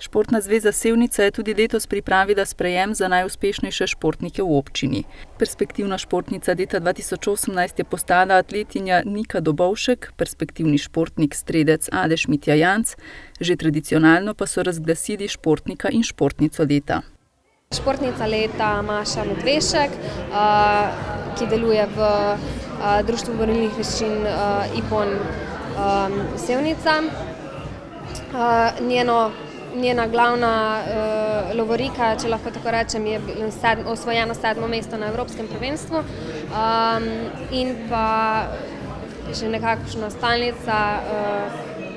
Športna zveza Sevnica je tudi letos pripravila sprejem za najuspešnejše športnike v občini. Perspektivna športnica leta 2018 je postala atletinja Nika Dobovšek, perspektivni športnik strelec Aleš Mitja-Janc, že tradicionalno pa so razglasili športnika in športnico leta. Športnica leta Maša Medvešek, ki deluje v Društvu borilnih veščin Ipon Sevnica. Njena glavna lovorika, če lahko tako rečem, je osvojeno 7. mesto na Evropskem prvenstvu in pa že nekakšna stalnica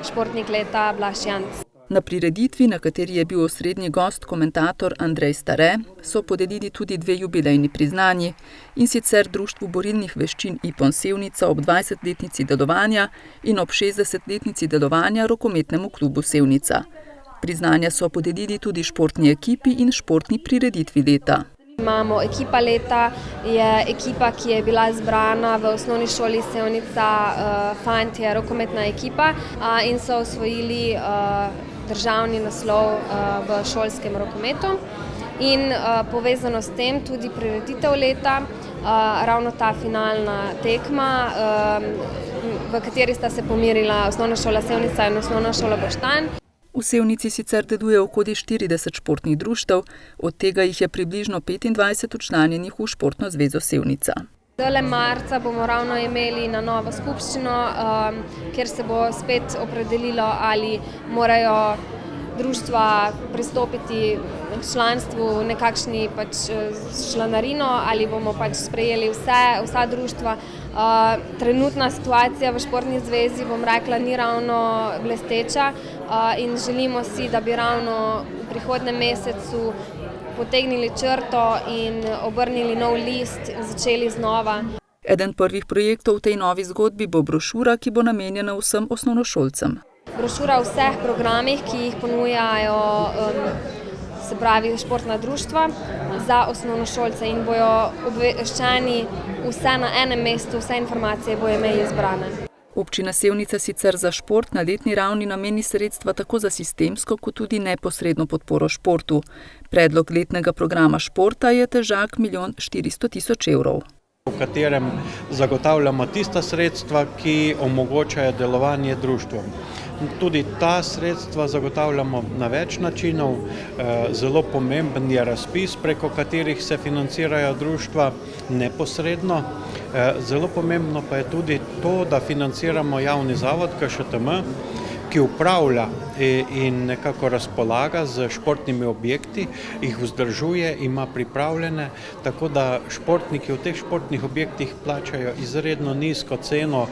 športnik leta Blaž Janc. Na prireditvi, na kateri je bil osrednji gost komentator Andrej Stare, so podelili tudi 2 jubilejni priznanji, in sicer Društvu borilnih veščin Ipon Sevnica ob 20-letnici delovanja in ob 60-letnici delovanja rokometnemu klubu Sevnica. Priznanja so podelili tudi športni ekipi in športni prireditvi leta. Imamo ekipa leta, je ekipa, ki je bila zbrana v osnovni šoli Sevnica, fantje, rokometna ekipa, in so osvojili državni naslov v šolskem rokometu. In povezano s tem tudi prireditev leta, ravno ta finalna tekma, v kateri sta se pomerila osnovna šola Sevnica in osnovna šola Boštanj. V Sevnici sicer deluje okoli 40 športnih društev, od tega jih je približno 25 včlanjenih v Športno zvezo Sevnica. Zdajle marca bomo ravno imeli na novo skupščino, kjer se bo spet opredelilo, ali morajo društva pristopiti k članstvu nekakšni članarino, ali bomo sprejeli vsa društva. Trenutna situacija v Športni zvezi, bom rekla, ni ravno blesteča in želimo si, da bi ravno v prihodnjem mesecu potegnili črto in obrnili nov list in začeli znova. Eden prvih projektov v tej novi zgodbi bo brošura, ki bo namenjena vsem osnovnošolcem. Brošura o vseh programih, ki jih ponujajo športna društva za osnovnošolce, in bojo obveščeni vse na enem mestu, vse informacije bojo imeli zbrane. Občina Sevnica sicer za šport na letni ravni nameni sredstva tako za sistemsko kot tudi neposredno podporo športu. Predlog letnega programa športa je težak 1 400 000 evrov. V katerem zagotavljamo tista sredstva, ki omogočajo delovanje društvom. Tudi ta sredstva zagotavljamo na več načinov. Zelo pomemben je razpis, preko katerih se financirajo društva neposredno. Zelo pomembno pa je tudi to, da financiramo javni zavod KŠTM, ki upravlja in nekako razpolaga z športnimi objekti, jih vzdržuje, ima pripravljene, tako da športniki v teh športnih objektih plačajo izredno nizko ceno,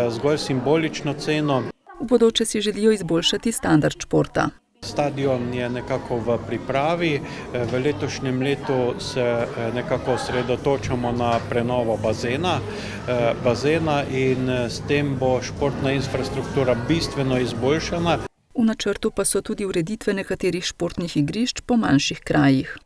zgolj simbolično ceno. V bodoče si želijo izboljšati standard športa. Stadion je nekako v pripravi. V letošnjem letu se nekako osredotočamo na prenovo bazena in s tem bo športna infrastruktura bistveno izboljšana. V načrtu pa so tudi ureditve nekaterih športnih igrišč po manjših krajih.